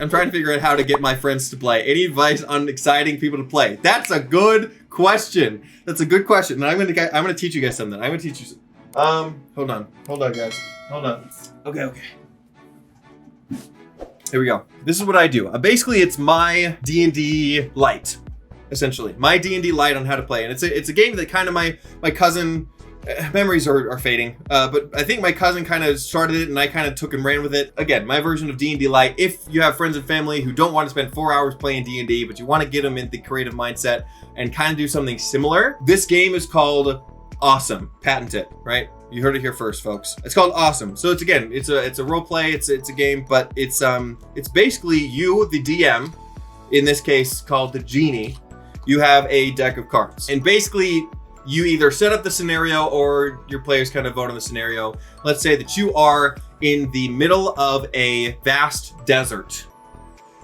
I'm trying to figure out how to get my friends to play. Any advice on exciting people to play? That's a good question. That's a good question. And I'm gonna teach you guys something. I'm gonna teach you. Hold on, guys. Hold on. Okay. Here we go. This is what I do. Basically, it's my D&D Lite, essentially. My D&D Lite on how to play, and it's a game that kind of my cousin. Memories are fading, but I think my cousin kind of started it and I kind of took and ran with it. Again, my version of D&D Lite. If you have friends and family who don't want to spend 4 hours playing D&D, but you want to get them in the creative mindset and kind of do something similar, this game is called Awesome. Patent it, right? You heard it here first, folks. It's called Awesome. So it's a role play. It's a game, but it's basically you, the DM, in this case called the Genie. You have a deck of cards, and basically you either set up the scenario or your players kind of vote on the scenario. Let's say that you are in the middle of a vast desert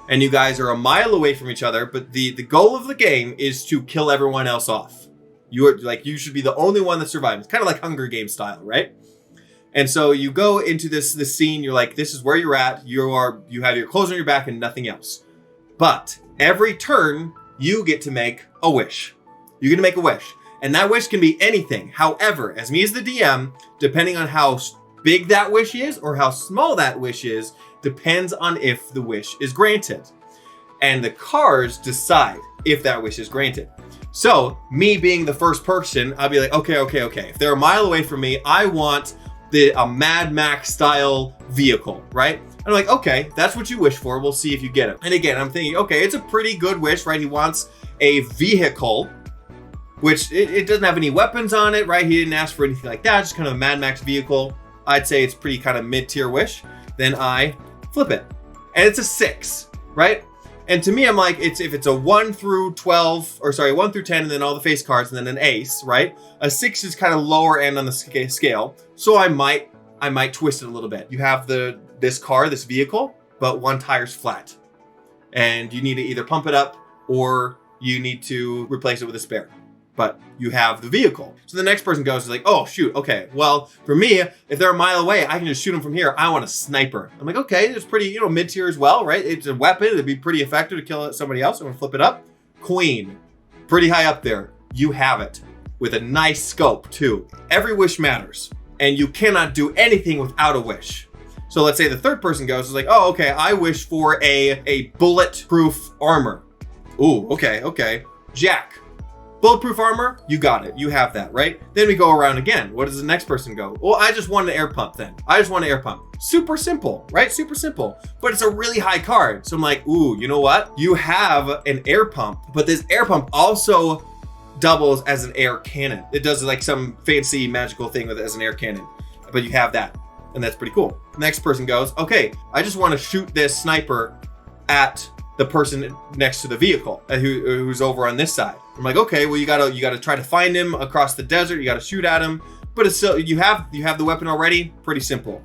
and you guys are a mile away from each other, but the goal of the game is to kill everyone else off. You should be the only one that survives. It's kind of like Hunger Games style, right? And so you go into this scene, you're like, this is where you're at. You have your clothes on your back and nothing else. But every turn you get to make a wish. You get to make a wish. And that wish can be anything. However, as me as the DM, depending on how big that wish is or how small that wish is, depends on if the wish is granted. And the cards decide if that wish is granted. So, me being the first person, I'll be like, okay. If they're a mile away from me, I want a Mad Max style vehicle, right? And I'm like, okay, that's what you wish for. We'll see if you get it. And again, I'm thinking, okay, it's a pretty good wish, right? He wants a vehicle, which it doesn't have any weapons on it, right? He didn't ask for anything like that, just kind of a Mad Max vehicle. I'd say it's pretty kind of mid-tier wish. Then I flip it. And it's a 6, right? And to me, I'm like, if it's a 1 through 10, and then all the face cards, and then an ace, right? A 6 is kind of lower end on the scale. So I might twist it a little bit. You have this vehicle, but one tire's flat. And you need to either pump it up or you need to replace it with a spare. But you have the vehicle. So the next person goes, like, oh, shoot, okay. Well, for me, if they're a mile away, I can just shoot them from here. I want a sniper. I'm like, okay, it's pretty, mid-tier as well, right? It's a weapon. It'd be pretty effective to kill somebody else. I'm gonna flip it up. Queen, pretty high up there. You have it with a nice scope too. Every wish matters, and you cannot do anything without a wish. So let's say the third person goes, is like, oh, okay, I wish for a bulletproof armor. Ooh, okay. Jack. Bulletproof armor, you got it. You have that, right? Then we go around again. What does the next person go? Well, I just want an air pump then. I just want an air pump. Super simple, right? Super simple. But it's a really high card. So I'm like, ooh, you know what? You have an air pump, but this air pump also doubles as an air cannon. It does like some fancy magical thing with it as an air cannon. But you have that. And that's pretty cool. Next person goes, okay, I just want to shoot this sniper at the person next to the vehicle who's over on this side. I'm like, okay, well, you gotta try to find him across the desert. You gotta shoot at him, but it's still, you have the weapon already. Pretty simple.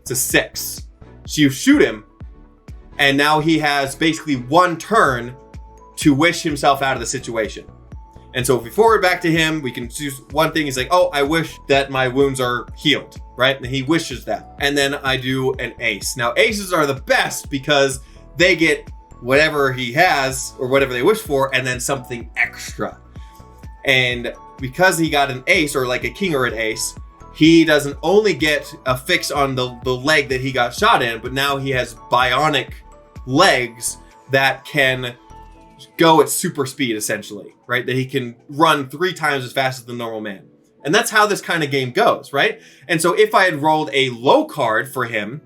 It's a 6. So you shoot him, and now he has basically one turn to wish himself out of the situation. And so if we forward back to him, we can choose one thing. He's like, oh, I wish that my wounds are healed, right? And he wishes that. And then I do an ace. Now, aces are the best because they get whatever he has or whatever they wish for, and then something extra. And because he got an ace, or like a king or an ace, he doesn't only get a fix on the leg that he got shot in, but now he has bionic legs that can go at super speed, essentially, right? That he can run 3 times as fast as the normal man. And that's how this kind of game goes, right? And so if I had rolled a low card for him,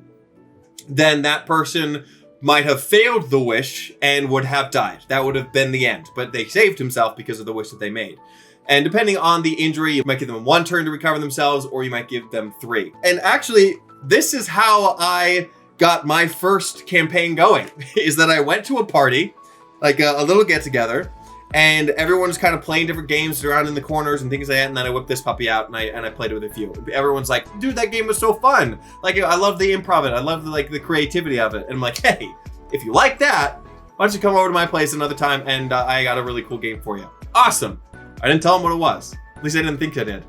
then that person might have failed the wish and would have died. That would have been the end. But they saved himself because of the wish that they made. And depending on the injury, you might give them 1 turn to recover themselves, or you might give them 3. And actually, this is how I got my first campaign going, is that I went to a party, like a little get-together, and everyone's kind of playing different games around in the corners and things like that. And then I whipped this puppy out and I played it with a few. Everyone's like, dude, that game was so fun. Like, I love the improv, I love the creativity of it. And I'm like, hey, if you like that, why don't you come over to my place another time, and I got a really cool game for you. Awesome. I didn't tell them what it was. At least I didn't think I did.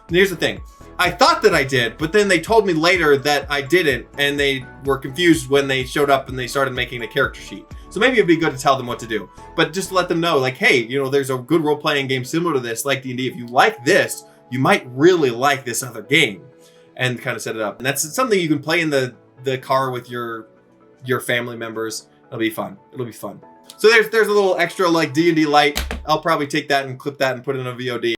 Here's the thing. I thought that I did, but then they told me later that I didn't, and they were confused when they showed up and they started making a character sheet. So maybe it'd be good to tell them what to do, but just to let them know, like, hey, you know, there's a good role-playing game similar to this, like D&D. If you like this, you might really like this other game, and kind of set it up. And that's something you can play in the car with your family members. It'll be fun. It'll be fun. So there's a little extra like D&D light. I'll probably take that and clip that and put it in a VOD.